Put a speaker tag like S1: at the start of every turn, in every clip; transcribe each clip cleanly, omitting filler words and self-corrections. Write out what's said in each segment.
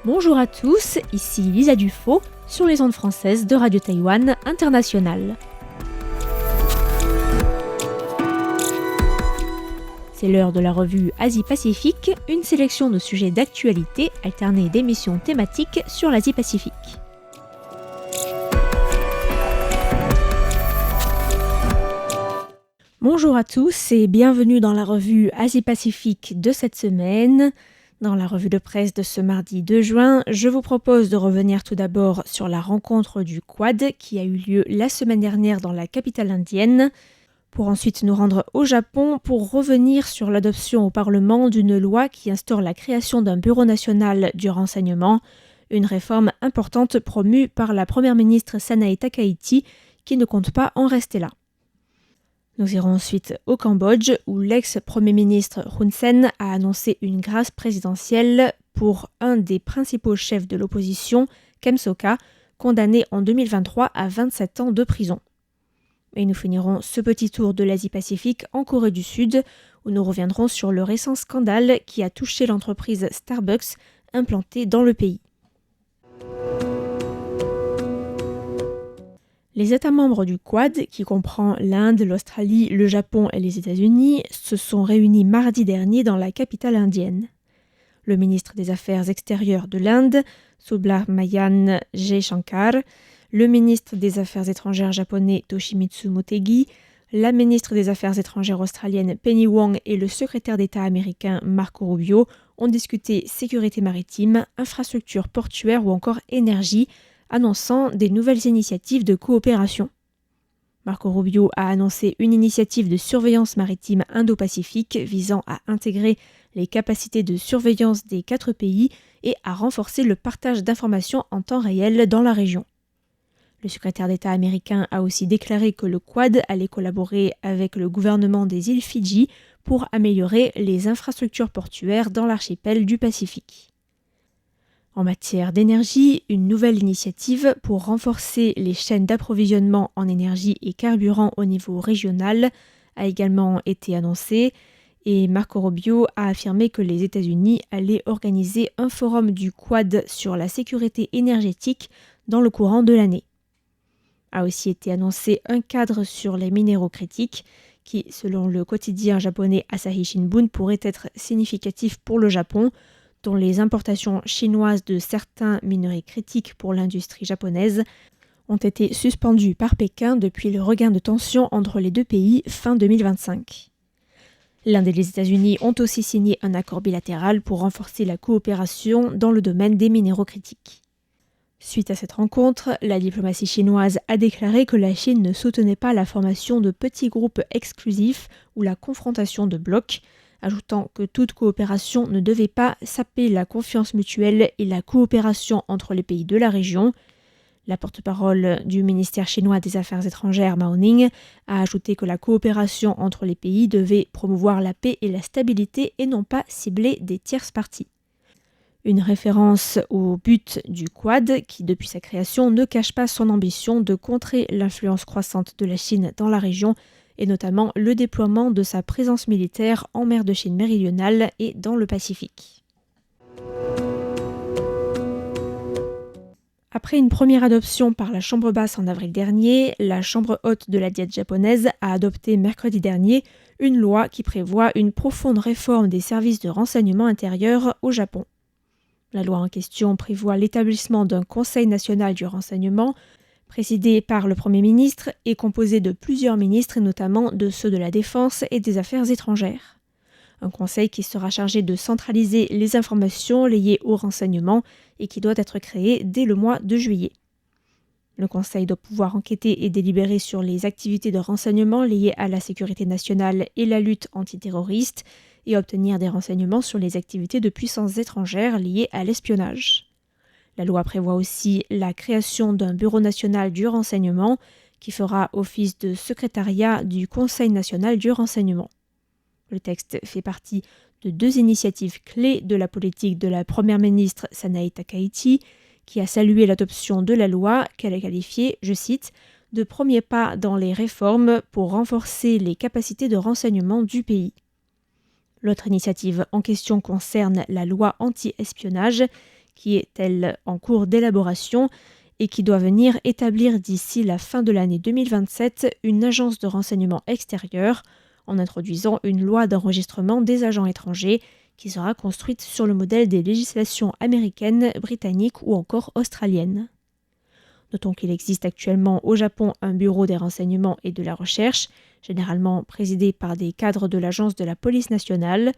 S1: Bonjour à tous, ici Lisa Dufaux sur les ondes françaises de Radio Taïwan International. C'est l'heure de la revue Asie-Pacifique, une sélection de sujets d'actualité alternée d'émissions thématiques sur l'Asie-Pacifique. Bonjour à tous et bienvenue dans la revue Asie-Pacifique de cette semaine. Dans la revue de presse de ce mardi 2 juin, je vous propose de revenir tout d'abord sur la rencontre du Quad qui a eu lieu la semaine dernière dans la capitale indienne, pour ensuite nous rendre au Japon pour revenir sur l'adoption au Parlement d'une loi qui instaure la création d'un bureau national du renseignement, une réforme importante promue par la première ministre Sanae Takaichi qui ne compte pas en rester là. Nous irons ensuite au Cambodge où l'ex-premier ministre Hun Sen a annoncé une grâce présidentielle pour un des principaux chefs de l'opposition, Kem Sokha, condamné en 2023 à 27 ans de prison. Et nous finirons ce petit tour de l'Asie-Pacifique en Corée du Sud où nous reviendrons sur le récent scandale qui a touché l'entreprise Starbucks implantée dans le pays. Les États membres du Quad, qui comprend l'Inde, l'Australie, le Japon et les États-Unis, se sont réunis mardi dernier dans la capitale indienne. Le ministre des Affaires extérieures de l'Inde, Subrahmanyam Jaishankar, le ministre des Affaires étrangères japonais Toshimitsu Motegi, la ministre des Affaires étrangères australienne Penny Wong et le secrétaire d'État américain Marco Rubio ont discuté sécurité maritime, infrastructures portuaires ou encore énergie, annonçant des nouvelles initiatives de coopération. Marco Rubio a annoncé une initiative de surveillance maritime indo-pacifique visant à intégrer les capacités de surveillance des 4 pays et à renforcer le partage d'informations en temps réel dans la région. Le secrétaire d'État américain a aussi déclaré que le Quad allait collaborer avec le gouvernement des îles Fidji pour améliorer les infrastructures portuaires dans l'archipel du Pacifique. En matière d'énergie, une nouvelle initiative pour renforcer les chaînes d'approvisionnement en énergie et carburant au niveau régional a également été annoncée et Marco Rubio a affirmé que les États-Unis allaient organiser un forum du Quad sur la sécurité énergétique dans le courant de l'année. A aussi été annoncé un cadre sur les minéraux critiques qui, selon le quotidien japonais Asahi Shimbun, pourrait être significatif pour le Japon, dont les importations chinoises de certains minerais critiques pour l'industrie japonaise ont été suspendues par Pékin depuis le regain de tension entre les deux pays fin 2025. L'Inde et les États-Unis ont aussi signé un accord bilatéral pour renforcer la coopération dans le domaine des minéraux critiques. Suite à cette rencontre, la diplomatie chinoise a déclaré que la Chine ne soutenait pas la formation de petits groupes exclusifs ou la confrontation de blocs, ajoutant que toute coopération ne devait pas saper la confiance mutuelle et la coopération entre les pays de la région. La porte-parole du ministère chinois des Affaires étrangères, Mao Ning, a ajouté que la coopération entre les pays devait promouvoir la paix et la stabilité et non pas cibler des tierces parties. Une référence au but du Quad qui, depuis sa création, ne cache pas son ambition de contrer l'influence croissante de la Chine dans la région et notamment le déploiement de sa présence militaire en mer de Chine méridionale et dans le Pacifique. Après une première adoption par la Chambre basse en avril dernier, la Chambre haute de la Diète japonaise a adopté mercredi dernier une loi qui prévoit une profonde réforme des services de renseignement intérieur au Japon. La loi en question prévoit l'établissement d'un Conseil national du renseignement, présidé par le Premier ministre et composé de plusieurs ministres, et notamment de ceux de la Défense et des Affaires étrangères. Un conseil qui sera chargé de centraliser les informations liées au renseignement et qui doit être créé dès le mois de juillet. Le conseil doit pouvoir enquêter et délibérer sur les activités de renseignement liées à la sécurité nationale et la lutte antiterroriste et obtenir des renseignements sur les activités de puissances étrangères liées à l'espionnage. La loi prévoit aussi la création d'un bureau national du renseignement qui fera office de secrétariat du Conseil national du renseignement. Le texte fait partie de 2 initiatives clés de la politique de la première ministre Sanae Takaichi, qui a salué l'adoption de la loi qu'elle a qualifiée, je cite, « de premier pas dans les réformes pour renforcer les capacités de renseignement du pays ». L'autre initiative en question concerne la loi anti-espionnage qui est, elle, en cours d'élaboration et qui doit venir établir d'ici la fin de l'année 2027 une agence de renseignement extérieur en introduisant une loi d'enregistrement des agents étrangers qui sera construite sur le modèle des législations américaines, britanniques ou encore australiennes. Notons qu'il existe actuellement au Japon un bureau des renseignements et de la recherche, généralement présidé par des cadres de l'agence de la police nationale.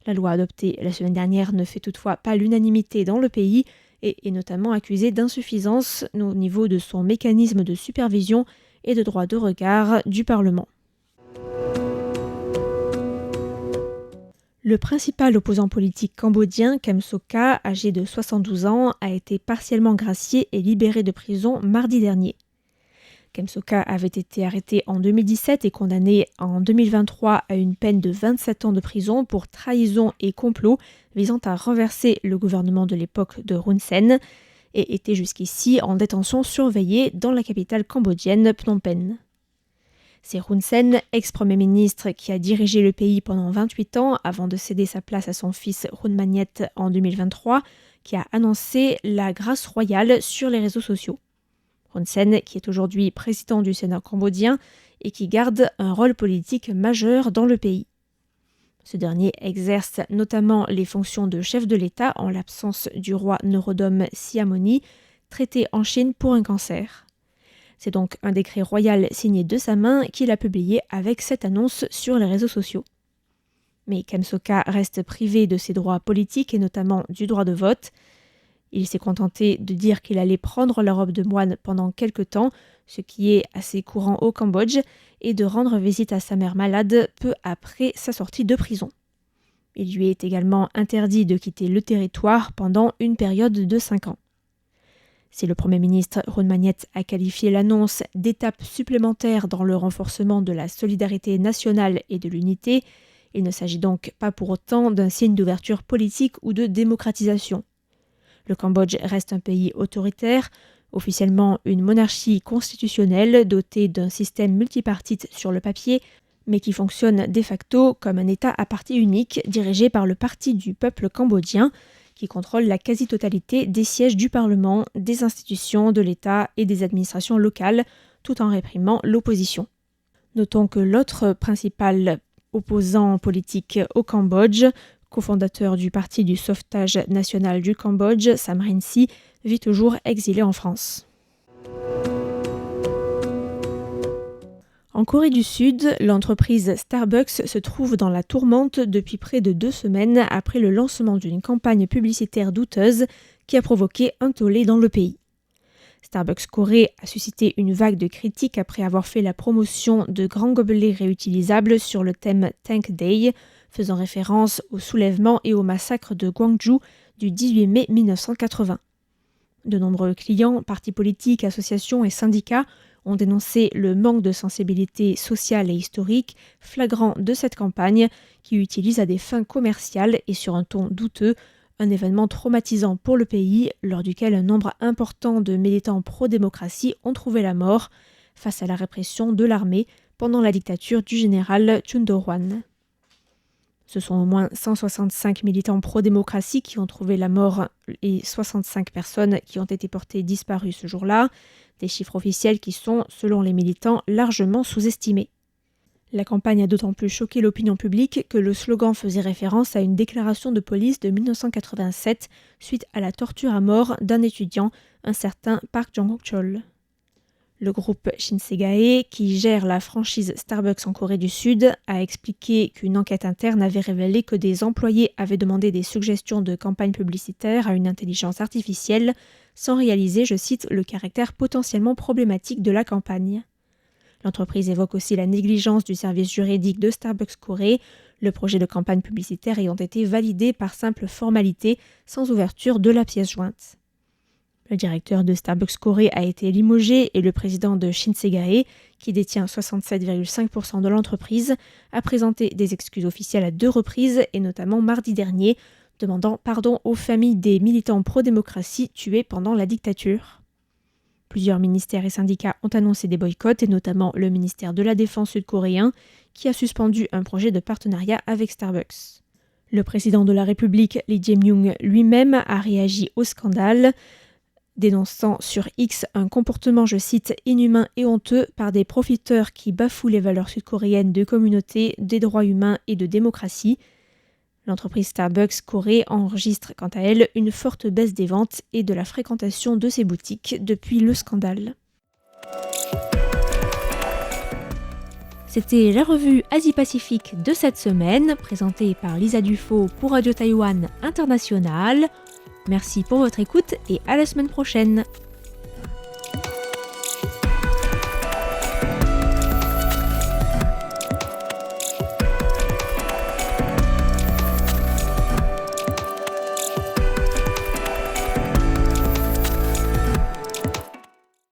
S1: La loi adoptée la semaine dernière ne fait toutefois pas l'unanimité dans le pays et est notamment accusée d'insuffisance au niveau de son mécanisme de supervision et de droit de regard du Parlement. Le principal opposant politique cambodgien, Kem Sokha, âgé de 72 ans, a été partiellement gracié et libéré de prison mardi dernier. Kem Sokha avait été arrêté en 2017 et condamné en 2023 à une peine de 27 ans de prison pour trahison et complot visant à renverser le gouvernement de l'époque de Hun Sen et était jusqu'ici en détention surveillée dans la capitale cambodgienne, Phnom Penh. C'est Hun Sen, ex-premier ministre qui a dirigé le pays pendant 28 ans avant de céder sa place à son fils Hun Manet en 2023, qui a annoncé la grâce royale sur les réseaux sociaux. Hun Sen, qui est aujourd'hui président du Sénat cambodgien et qui garde un rôle politique majeur dans le pays. Ce dernier exerce notamment les fonctions de chef de l'État en l'absence du roi Norodom Sihamoni, traité en Chine pour un cancer. C'est donc un décret royal signé de sa main qu'il a publié avec cette annonce sur les réseaux sociaux. Mais Kem Sokha reste privé de ses droits politiques et notamment du droit de vote. Il s'est contenté de dire qu'il allait prendre la robe de moine pendant quelque temps, ce qui est assez courant au Cambodge, et de rendre visite à sa mère malade peu après sa sortie de prison. Il lui est également interdit de quitter le territoire pendant une période de 5 ans. Si le Premier ministre Hun Manet a qualifié l'annonce d'étape supplémentaire dans le renforcement de la solidarité nationale et de l'unité, il ne s'agit donc pas pour autant d'un signe d'ouverture politique ou de démocratisation. Le Cambodge reste un pays autoritaire, officiellement une monarchie constitutionnelle dotée d'un système multipartite sur le papier, mais qui fonctionne de facto comme un État à parti unique dirigé par le Parti du peuple cambodgien, qui contrôle la quasi-totalité des sièges du Parlement, des institutions de l'État et des administrations locales, tout en réprimant l'opposition. Notons que l'autre principal opposant politique au Cambodge, cofondateur du Parti du sauvetage national du Cambodge, Sam Rainsy, vit toujours exilé en France. En Corée du Sud, l'entreprise Starbucks se trouve dans la tourmente depuis près de 2 semaines après le lancement d'une campagne publicitaire douteuse qui a provoqué un tollé dans le pays. Starbucks Corée a suscité une vague de critiques après avoir fait la promotion de grands gobelets réutilisables sur le thème Tank Day, faisant référence au soulèvement et au massacre de Gwangju du 18 mai 1980. De nombreux clients, partis politiques, associations et syndicats ont dénoncé le manque de sensibilité sociale et historique flagrant de cette campagne qui utilise à des fins commerciales et sur un ton douteux un événement traumatisant pour le pays lors duquel un nombre important de militants pro-démocratie ont trouvé la mort face à la répression de l'armée pendant la dictature du général Chun Do-hwan. Ce sont au moins 165 militants pro-démocratie qui ont trouvé la mort et 65 personnes qui ont été portées disparues ce jour-là, des chiffres officiels qui sont, selon les militants, largement sous-estimés. La campagne a d'autant plus choqué l'opinion publique que le slogan faisait référence à une déclaration de police de 1987 suite à la torture à mort d'un étudiant, un certain Park Jong-chol. Le groupe Shinsegae, qui gère la franchise Starbucks en Corée du Sud, a expliqué qu'une enquête interne avait révélé que des employés avaient demandé des suggestions de campagne publicitaire à une intelligence artificielle, sans réaliser, je cite, le caractère potentiellement problématique de la campagne. L'entreprise évoque aussi la négligence du service juridique de Starbucks Corée, le projet de campagne publicitaire ayant été validé par simple formalité, sans ouverture de la pièce jointe. Le directeur de Starbucks Corée a été limogé et le président de Shinsegae, qui détient 67,5% de l'entreprise, a présenté des excuses officielles à 2 reprises et notamment mardi dernier, demandant pardon aux familles des militants pro-démocratie tués pendant la dictature. Plusieurs ministères et syndicats ont annoncé des boycotts et notamment le ministère de la Défense sud-coréen qui a suspendu un projet de partenariat avec Starbucks. Le président de la République, Lee Jae-myung, lui-même a réagi au scandale, dénonçant sur X un comportement, je cite, inhumain et honteux par des profiteurs qui bafouent les valeurs sud-coréennes de communauté, des droits humains et de démocratie. L'entreprise Starbucks Corée enregistre quant à elle une forte baisse des ventes et de la fréquentation de ses boutiques depuis le scandale. C'était la revue Asie-Pacifique de cette semaine, présentée par Lisa Dufaux pour Radio Taïwan International. Merci pour votre écoute et à la semaine prochaine.